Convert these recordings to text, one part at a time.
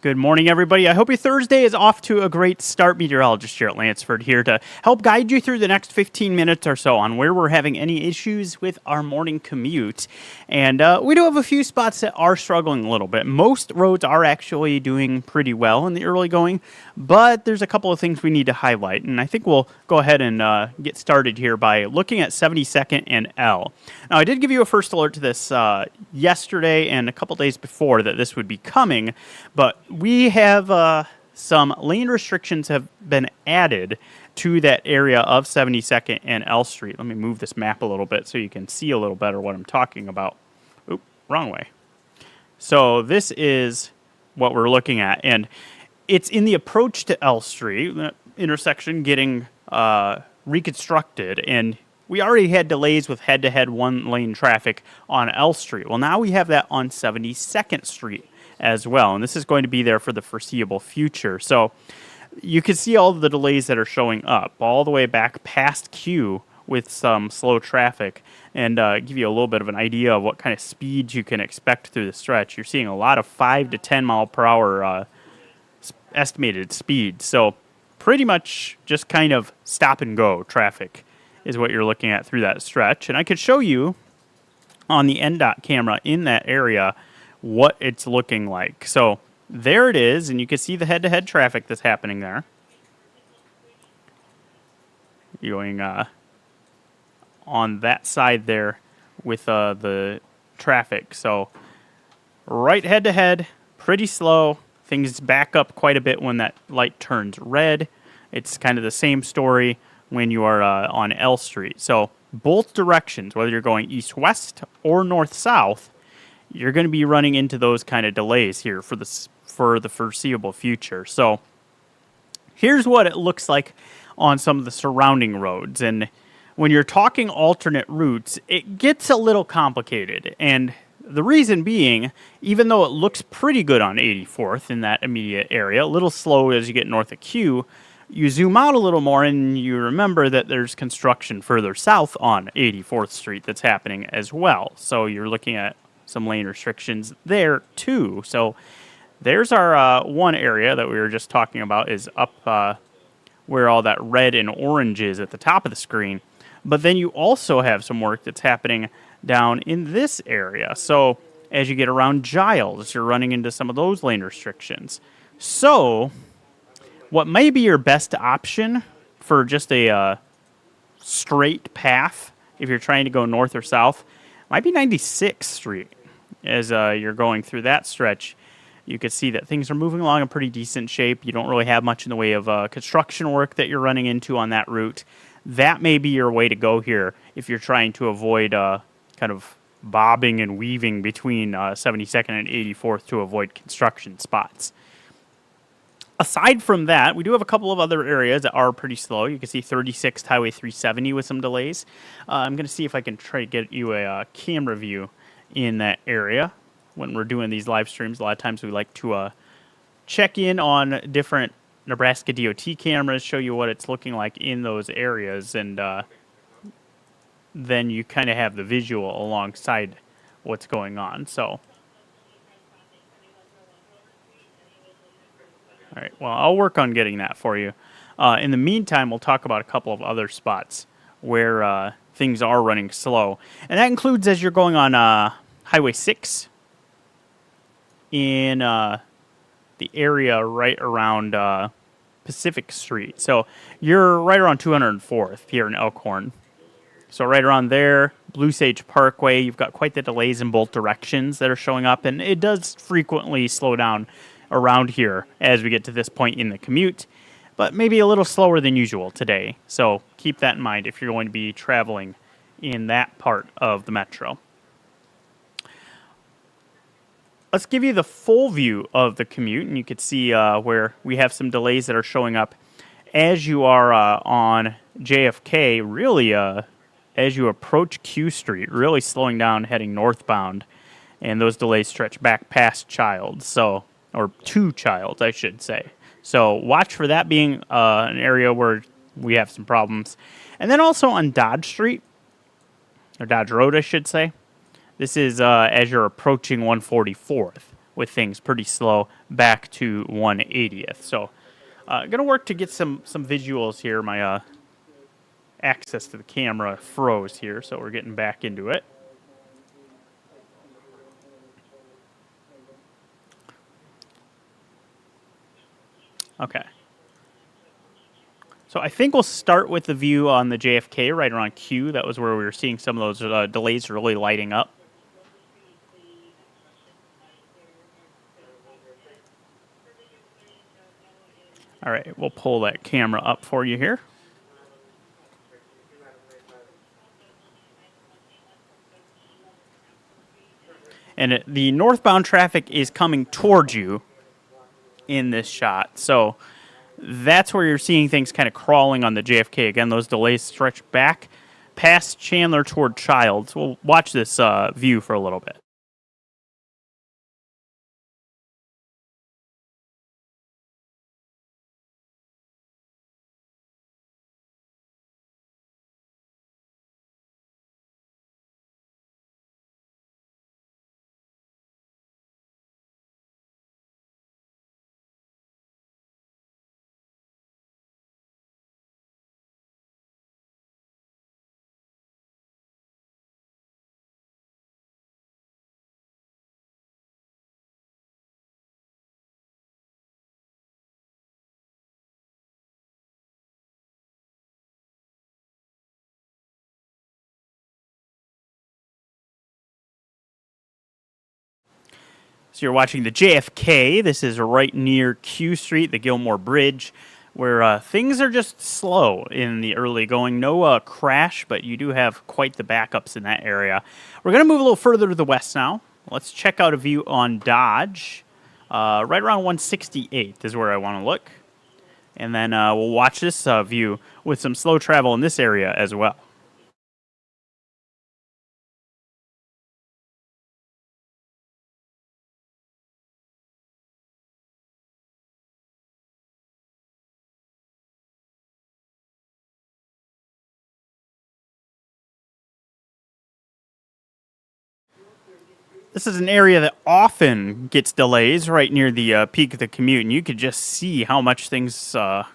Good morning, everybody. I hope your Thursday is off to a great start. Meteorologist Jaret Lansford here to help guide you through the next 15 minutes or so on where we're having any issues with our morning commute. And we do have a few spots that are struggling a little bit. Most roads are actually doing pretty well in the early going, but there's a couple of things we need to highlight. And I think we'll go ahead and get started here by looking at 72nd and L. Now, I did give you a first alert to this yesterday and a couple days before that this would be coming, but we have some lane restrictions have been added to that area of 72nd and L Street. Let me move this map a little bit so you can see a little better what I'm talking about. Oop, wrong way. So this is what we're looking at, and it's in the approach to L Street, the intersection getting reconstructed, and we already had delays with head-to-head one-lane traffic on L Street. Well, now we have that on 72nd Street as well, and this is going to be there for the foreseeable future. So you can see all of the delays that are showing up all the way back past Q with some slow traffic, and give you a little bit of an idea of what kind of speeds you can expect through the stretch. You're seeing a lot of 5 to 10 mile per hour estimated speed, so pretty much just kind of stop and go traffic is what you're looking at through that stretch. And I could show you on the NDOT camera in that area what it's looking like. So there it is, and you can see the head-to-head traffic that's happening there. Going on that side there with the traffic. So right head-to-head, pretty slow. Things back up quite a bit when that light turns red. It's kind of the same story when you are on L Street. So both directions, whether you're going east-west or north-south, you're going to be running into those kind of delays here for the foreseeable future. So here's what it looks like on some of the surrounding roads. And when you're talking alternate routes, it gets a little complicated. And the reason being, even though it looks pretty good on 84th in that immediate area, a little slow as you get north of Q, you zoom out a little more and you remember that there's construction further south on 84th Street that's happening as well. So you're looking at some lane restrictions there too. So there's our one area that we were just talking about is up where all that red and orange is at the top of the screen. But then you also have some work that's happening down in this area. So as you get around Giles, you're running into some of those lane restrictions. So what may be your best option for just a straight path, if you're trying to go north or south, might be 96th Street. As you're going through that stretch, you can see that things are moving along in pretty decent shape. You don't really have much in the way of construction work that you're running into on that route. That may be your way to go here if you're trying to avoid kind of bobbing and weaving between 72nd and 84th to avoid construction spots. Aside from that, we do have a couple of other areas that are pretty slow. You can see 36th Highway 370 with some delays. I'm going to see if I can try to get you a camera view in that area. When we're doing these live streams, a lot of times we like to check in on different Nebraska DOT cameras, show you what it's looking like in those areas, and then you kind of have the visual alongside what's going on. So all right, well, I'll work on getting that for you. In the meantime, we'll talk about a couple of other spots where things are running slow. And that includes as you're going on Highway 6 in the area right around Pacific Street. So you're right around 204th here in Elkhorn. So right around there, Blue Sage Parkway, you've got quite the delays in both directions that are showing up. And it does frequently slow down around here as we get to this point in the commute, but maybe a little slower than usual today. So keep that in mind if you're going to be traveling in that part of the metro. Let's give you the full view of the commute, and you can see where we have some delays that are showing up as you are on JFK, really as you approach Q Street, really slowing down heading northbound, and those delays stretch back past Childs, or to Childs, I should say. So watch for that being an area where we have some problems. And then also on Dodge Street, or Dodge Road, I should say. This is as you're approaching 144th. with things pretty slow back to 180th. So going to work to get some visuals here. My access to the camera froze here, so we're getting back into it. Okay. So I think we'll start with the view on the JFK right around Q. That was where we were seeing some of those delays really lighting up. All right, we'll pull that camera up for you here. And the northbound traffic is coming towards you in this shot. So that's where you're seeing things kind of crawling on the JFK. Again, those delays stretch back past Chandler toward Childs. We'll watch this view for a little bit. So you're watching the JFK. This is right near Q Street, the Gilmore Bridge, where things are just slow in the early going. No crash, but you do have quite the backups in that area. We're going to move a little further to the west now. Let's check out a view on Dodge. Right around 168th is where I want to look. And then we'll watch this view with some slow travel in this area as well. This is an area that often gets delays right near the peak of the commute, and you could just see how much things are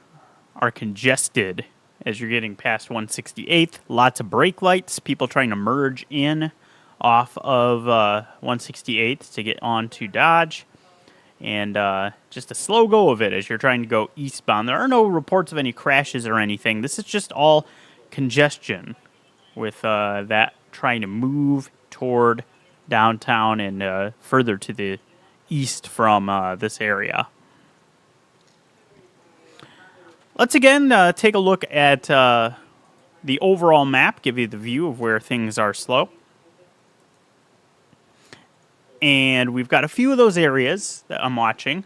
congested as you're getting past 168th. Lots of brake lights, people trying to merge in off of 168th to get onto Dodge, and just a slow go of it as you're trying to go eastbound. There are no reports of any crashes or anything. This is just all congestion with that trying to move toward downtown and further to the east from this area. Let's again take a look at the overall map, give you the view of where things are slow. And we've got a few of those areas that I'm watching.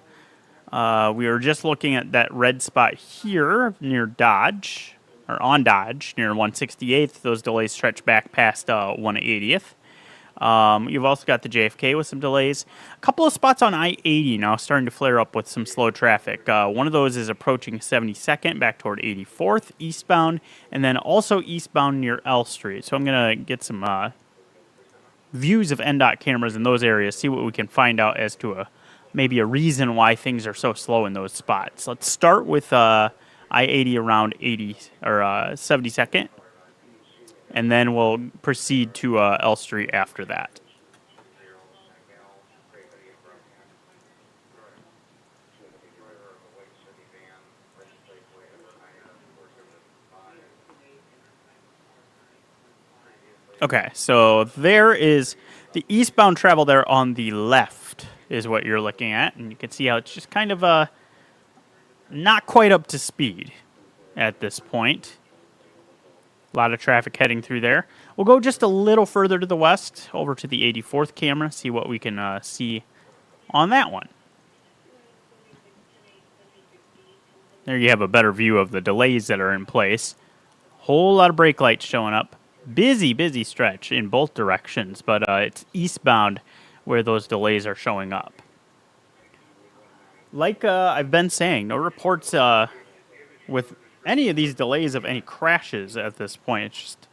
We were just looking at that red spot here near Dodge, or on Dodge, near 168th. Those delays stretch back past 180th. You've also got the JFK with some delays. A couple of spots on I-80 now starting to flare up with some slow traffic. One of those is approaching 72nd back toward 84th eastbound, and then also eastbound near L Street. So I'm going to get some views of NDOT cameras in those areas, see what we can find out as to maybe a reason why things are so slow in those spots. Let's start with I-80 around 80 or 72nd. And then we'll proceed to L Street after that. Okay, so there is the eastbound travel there on the left is what you're looking at. And you can see how it's just kind of not quite up to speed at this point. A lot of traffic heading through there. We'll go just a little further to the west, over to the 84th camera, see what we can see on that one. There you have a better view of the delays that are in place. Whole lot of brake lights showing up. Busy stretch in both directions, but it's eastbound where those delays are showing up. Like I've been saying, no reports with any of these delays of any crashes at this point. It's just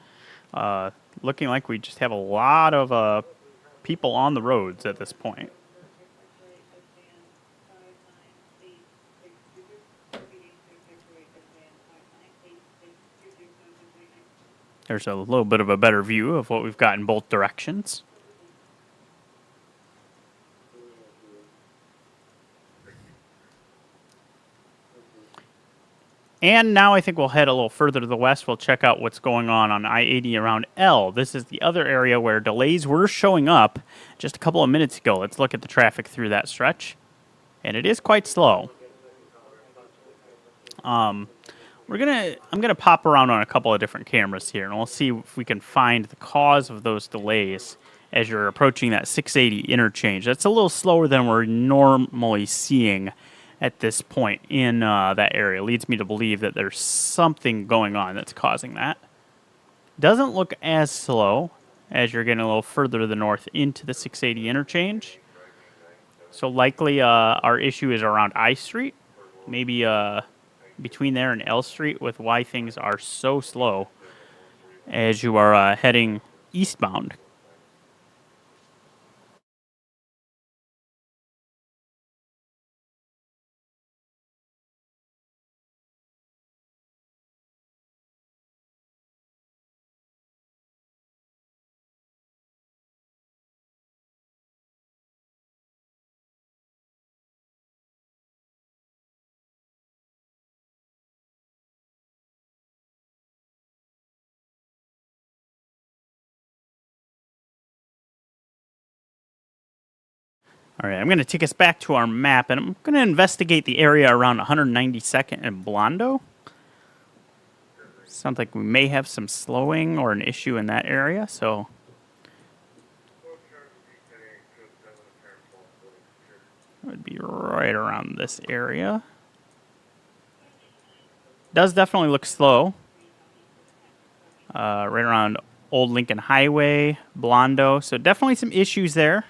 looking like we just have a lot of people on the roads at this point. There's a little bit of a better view of what we've got in both directions. And now I think we'll head a little further to the west. We'll check out what's going on I-80 around L. This is the other area where delays were showing up just a couple of minutes ago. Let's look at the traffic through that stretch. And it is quite slow. I'm gonna pop around on a couple of different cameras here, and we'll see if we can find the cause of those delays as you're approaching that 680 interchange. That's a little slower than we're normally seeing at this point in that area. Leads me to believe that there's something going on that's causing that. Doesn't look as slow as you're getting a little further to the north into the 680 interchange. So likely our issue is around I Street, maybe between there and L Street, with why things are so slow as you are heading eastbound. All right, I'm going to take us back to our map, and I'm going to investigate the area around 192nd and Blondo. Sounds like we may have some slowing or an issue in that area, so it would be right around this area. Does definitely look slow. Right around Old Lincoln Highway, Blondo, so definitely some issues there.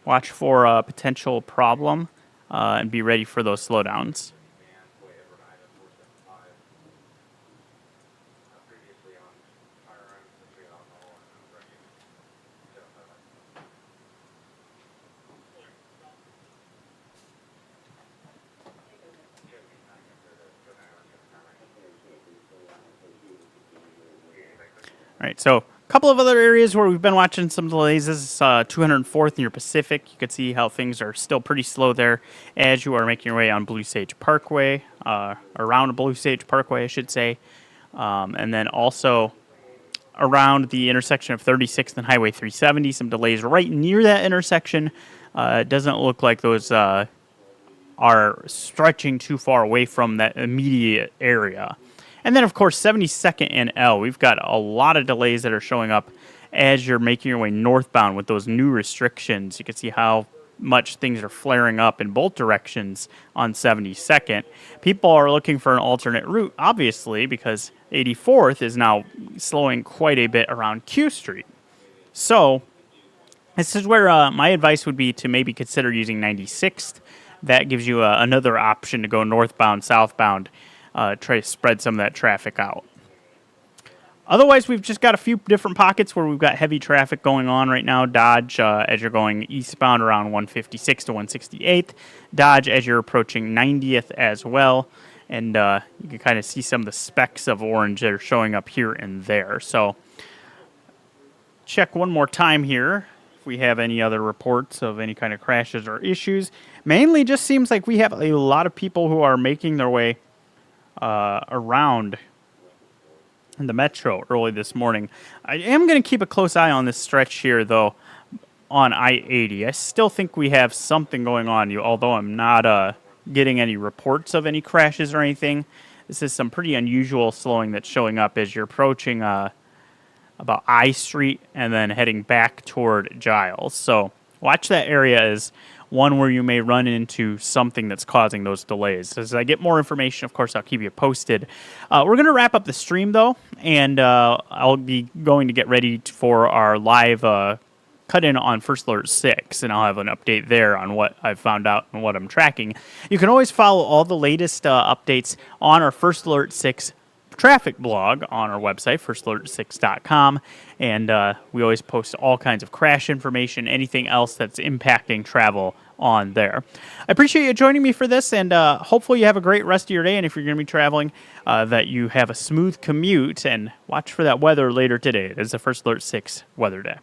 Watch for a potential problem and be ready for those slowdowns. All right, so a couple of other areas where we've been watching some delays. This is 204th in your Pacific. You can see how things are still pretty slow there as you are making your way on Blue Sage Parkway, around Blue Sage Parkway, I should say. And then also around the intersection of 36th and Highway 370, some delays right near that intersection. It doesn't look like those are stretching too far away from that immediate area. And then, of course, 72nd and L, we've got a lot of delays that are showing up as you're making your way northbound with those new restrictions. You can see how much things are flaring up in both directions on 72nd. People are looking for an alternate route, obviously, because 84th is now slowing quite a bit around Q Street. So this is where my advice would be to maybe consider using 96th. That gives you another option to go northbound, southbound, try to spread some of that traffic out. Otherwise, we've just got a few different pockets where we've got heavy traffic going on right now. Dodge as you're going eastbound around 156 to 168th. Dodge as you're approaching 90th as well. And you can kind of see some of the specks of orange that are showing up here and there. So check one more time here if we have any other reports of any kind of crashes or issues. Mainly just seems like we have a lot of people who are making their way around the metro early this morning. I am going to keep a close eye on this stretch here, though, on I-80. I still think we have something going on, although I'm not getting any reports of any crashes or anything. This is some pretty unusual slowing that's showing up as you're approaching about I Street and then heading back toward Giles. So watch that area as one where you may run into something that's causing those delays. As I get more information, of course, I'll keep you posted. We're going to wrap up the stream, though, and I'll be going to get ready for our live cut-in on First Alert 6, and I'll have an update there on what I've found out and what I'm tracking. You can always follow all the latest updates on our First Alert 6 traffic blog on our website, firstalert6.com, and we always post all kinds of crash information, anything else that's impacting travel on there. I appreciate you joining me for this, and hopefully you have a great rest of your day. And if you're going to be traveling, that you have a smooth commute, and watch for that weather later today. It is the First Alert 6 weather day.